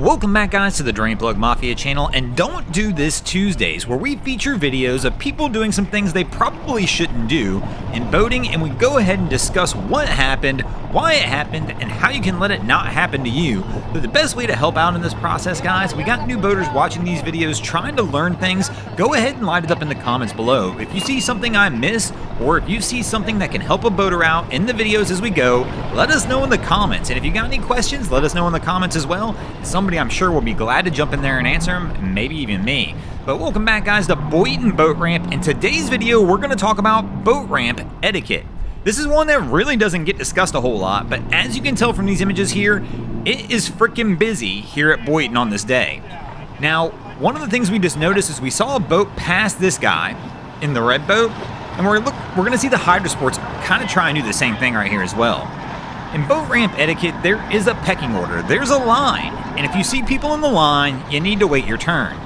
Welcome back, guys, to the Drain Plug Mafia Channel, and Don't Do This Tuesdays, where we feature videos of people doing some things they probably shouldn't do in boating, and we go ahead and discuss what happened, why it happened, and how you can let it not happen to you. But the best way to help out in this process, guys, we got new boaters watching these videos trying to learn things. Go ahead and light it up in the comments below. If you see something I missed, or if you see something that can help a boater out in the videos as we go, let us know in the comments. And if you got any questions, let us know in the comments as well. Somebody I'm sure will be glad to jump in there and answer them, maybe even me. But welcome back, guys, to Boynton Boat Ramp. In today's video, we're going to talk about boat ramp etiquette. This is one that really doesn't get discussed a whole lot, but as you can tell from these images here, it is freaking busy here at Boynton on this day. Now, one of the things we just noticed is we saw a boat pass this guy in the red boat, and we're going to see the Hydro Sports kind of try and do the same thing right here as well. In boat ramp etiquette, there is a pecking order. There's a line, and if you see people in the line, you need to wait your turn.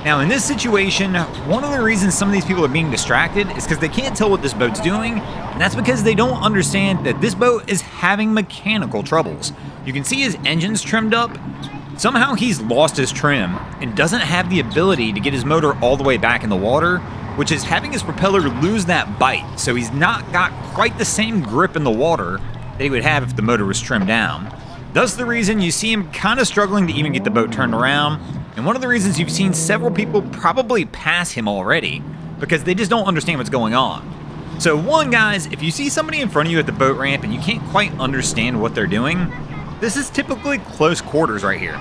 Now, in this situation, one of the reasons some of these people are being distracted is because they can't tell what this boat's doing, and that's because they don't understand that this boat is having mechanical troubles. You can see his engine's trimmed up. Somehow he's lost his trim and doesn't have the ability to get his motor all the way back in the water, which is having his propeller lose that bite, so he's not got quite the same grip in the water that he would have if the motor was trimmed down. Thus the reason you see him kind of struggling to even get the boat turned around, and one of the reasons you've seen several people probably pass him already, because they just don't understand what's going on. So one, guys, if you see somebody in front of you at the boat ramp and you can't quite understand what they're doing, this is typically close quarters right here.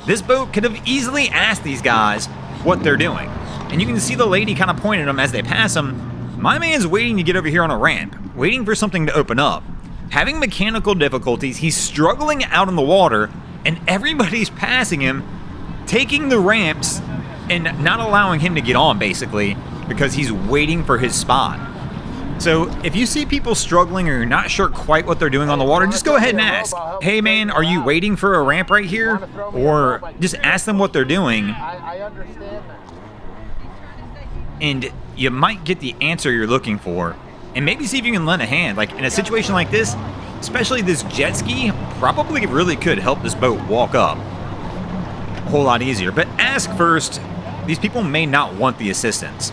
This boat could have easily asked these guys what they're doing. And you can see the lady kind of pointing at them as they pass him. My man's waiting to get over here on a ramp, waiting for something to open up. Having mechanical difficulties, he's struggling out in the water, and everybody's passing him, taking the ramps, and not allowing him to get on, basically, because he's waiting for his spot. So if you see people struggling or you're not sure quite what they're doing on the water, just go ahead and ask, hey man, are you waiting for a ramp right here? Or just ask them what they're doing. I understand that. And you might get the answer you're looking for, and maybe see if you can lend a hand. Like in a situation like this, especially this jet ski, probably really could help this boat walk up a whole lot easier. But ask first. These people may not want the assistance.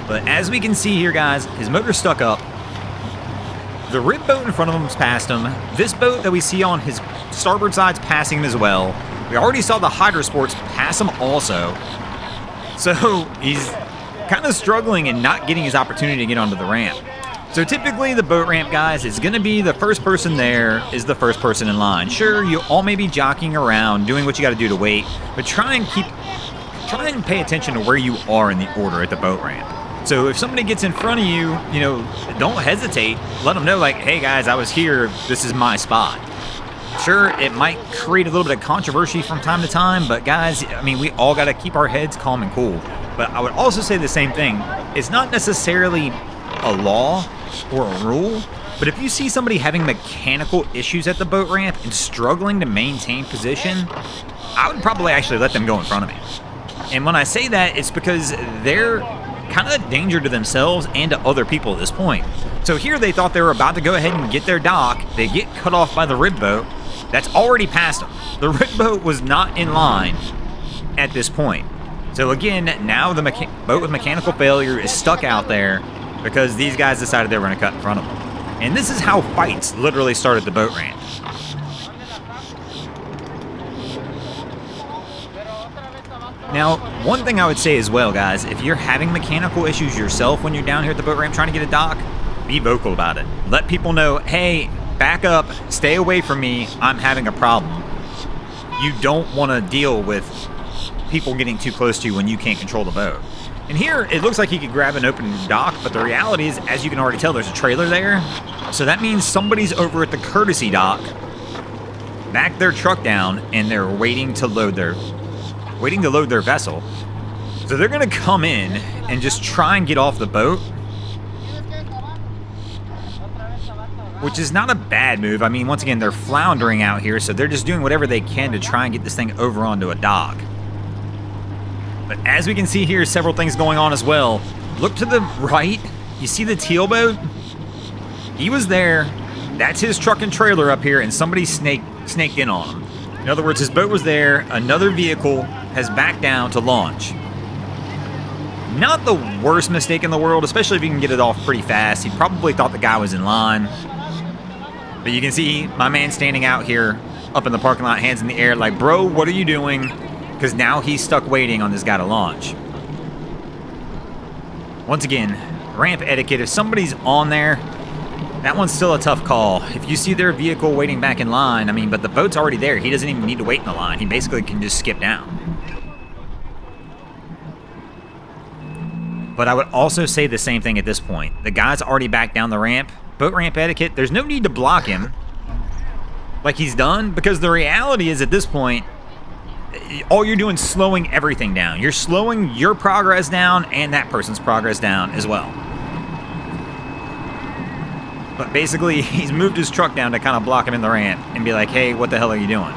But as we can see here, guys, his motor's stuck up. The rib boat in front of him is past him. This boat that we see on his starboard side's passing him as well. We already saw the Hydro Sports pass him also. So he's kind of struggling and not getting his opportunity to get onto the ramp. So typically the boat ramp, guys, is going to be the first person there is the first person in line. Sure, you all may be jockeying around, doing what you got to do to wait, but try and pay attention to where you are in the order at the boat ramp. So if somebody gets in front of you, don't hesitate. Let them know, like, hey guys, I was here. This is my spot. Sure, it might create a little bit of controversy from time to time, but guys, I mean, we all got to keep our heads calm and cool. But I would also say the same thing. It's not necessarily a law or a rule, but if you see somebody having mechanical issues at the boat ramp and struggling to maintain position, I would probably actually let them go in front of me. And when I say that, it's because they're kind of a danger to themselves and to other people at this point. So here they thought they were about to go ahead and get their dock. They get cut off by the rib boat. That's already past them. The rib boat was not in line at this point. So again, now the boat with mechanical failure is stuck out there because these guys decided they were going to cut in front of them. And this is how fights literally start at the boat ramp. Now, one thing I would say as well, guys, if you're having mechanical issues yourself when you're down here at the boat ramp trying to get a dock, be vocal about it. Let people know, hey, back up, stay away from me, I'm having a problem. You don't want to deal with people getting too close to you when you can't control the boat. And here, it looks like he could grab an open dock, but the reality is, as you can already tell, there's a trailer there. So that means somebody's over at the courtesy dock, back their truck down, and they're waiting to load their vessel. So they're going to come in and just try and get off the boat, which is not a bad move. I mean, once again, they're floundering out here, so they're just doing whatever they can to try and get this thing over onto a dock. But as we can see here, several things going on as well. Look to the right. You see the teal boat? He was there. That's his truck and trailer up here, and somebody snaked in on him. In other words, his boat was there, another vehicle has backed down to launch. Not the worst mistake in the world, especially if you can get it off pretty fast. He probably thought the guy was in line. But you can see my man standing out here up in the parking lot, hands in the air, like, bro, what are you doing? Because now he's stuck waiting on this guy to launch. Once again, ramp etiquette. If somebody's on there, that one's still a tough call. If you see their vehicle waiting back in line, I mean, but the boat's already there. He doesn't even need to wait in the line. He basically can just skip down. But I would also say the same thing at this point. The guy's already back down the ramp. Boat ramp etiquette, there's no need to block him like he's done, because the reality is at this point, all you're doing is slowing everything down. You're slowing your progress down and that person's progress down as well. But basically, he's moved his truck down to kind of block him in the ramp and be like, hey, what the hell are you doing?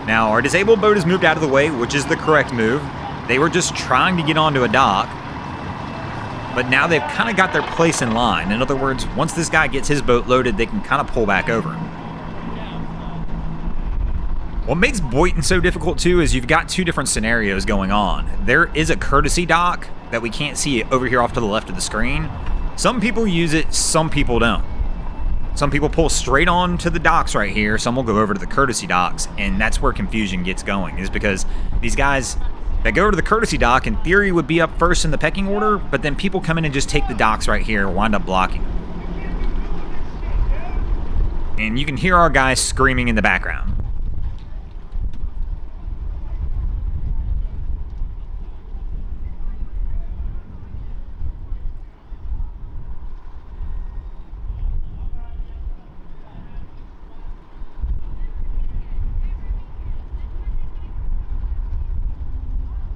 Now, our disabled boat is moved out of the way, which is the correct move. They were just trying to get onto a dock. But now they've kind of got their place in line. In other words, once this guy gets his boat loaded, they can kind of pull back over him. What makes Boynton so difficult too is you've got two different scenarios going on. There is a courtesy dock that we can't see over here off to the left of the screen. Some people use it, some people don't. Some people pull straight on to the docks right here. Some will go over to the courtesy docks, and that's where confusion gets going, is because these guys that go to the courtesy dock, in theory, would be up first in the pecking order, but then people come in and just take the docks right here, wind up blocking. And you can hear our guys screaming in the background.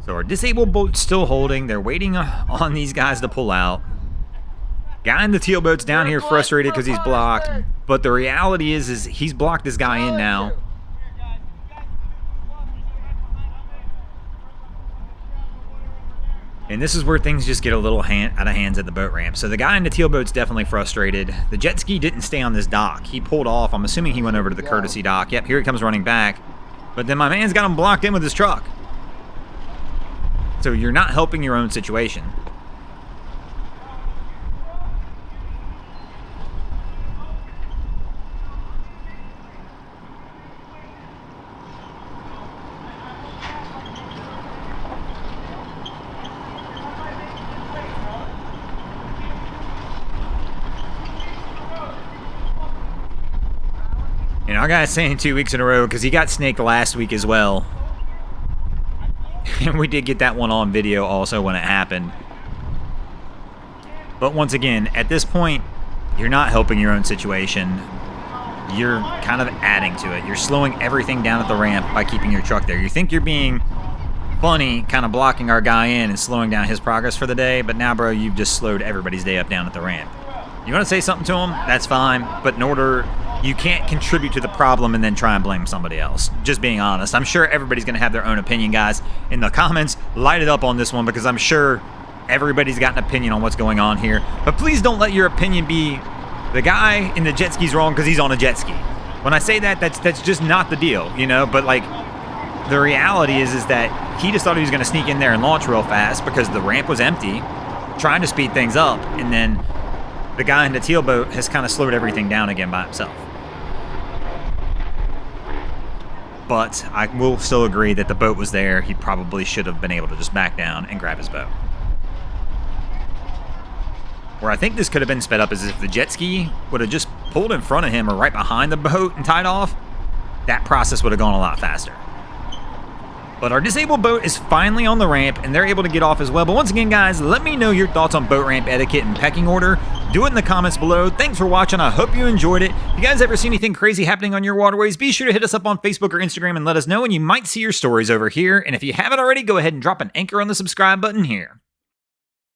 So our disabled boat's still holding. They're waiting on these guys to pull out. Guy in the teal boat's down here frustrated because he's blocked. But the reality is he's blocked this guy in now. And this is where things just get a little out of hands at the boat ramp. So the guy in the teal boat's definitely frustrated. The jet ski didn't stay on this dock. He pulled off. I'm assuming he went over to the courtesy dock. Yep, here he comes running back. But then my man's got him blocked in with his truck. So you're not helping your own situation. And our guy's saying 2 weeks in a row because he got snaked last week as well. And we did get that one on video also when it happened. But once again, at this point, you're not helping your own situation. You're kind of adding to it. You're slowing everything down at the ramp by keeping your truck there. You think you're being funny, kind of blocking our guy in and slowing down his progress for the day, but now, bro, you've just slowed everybody's day up down at the ramp. You want to say something to him? That's fine, but in order... You can't contribute to the problem and then try and blame somebody else. Just being honest. I'm sure everybody's going to have their own opinion, guys. In the comments, light it up on this one, because I'm sure everybody's got an opinion on what's going on here. But please don't let your opinion be the guy in the jet ski's wrong because he's on a jet ski. When I say that, that's just not the deal, you know? But, like, the reality is that he just thought he was going to sneak in there and launch real fast because the ramp was empty, trying to speed things up, and then the guy in the teal boat has kind of slowed everything down again by himself. But I will still agree that the boat was there. He probably should have been able to just back down and grab his boat. Where I think this could have been sped up is if the jet ski would have just pulled in front of him or right behind the boat and tied off, that process would have gone a lot faster. But our disabled boat is finally on the ramp, and they're able to get off as well. But once again, guys, let me know your thoughts on boat ramp etiquette and pecking order. Do it in the comments below. Thanks for watching. I hope you enjoyed it. If you guys ever see anything crazy happening on your waterways, be sure to hit us up on Facebook or Instagram and let us know, and you might see your stories over here. And if you haven't already, go ahead and drop an anchor on the subscribe button here.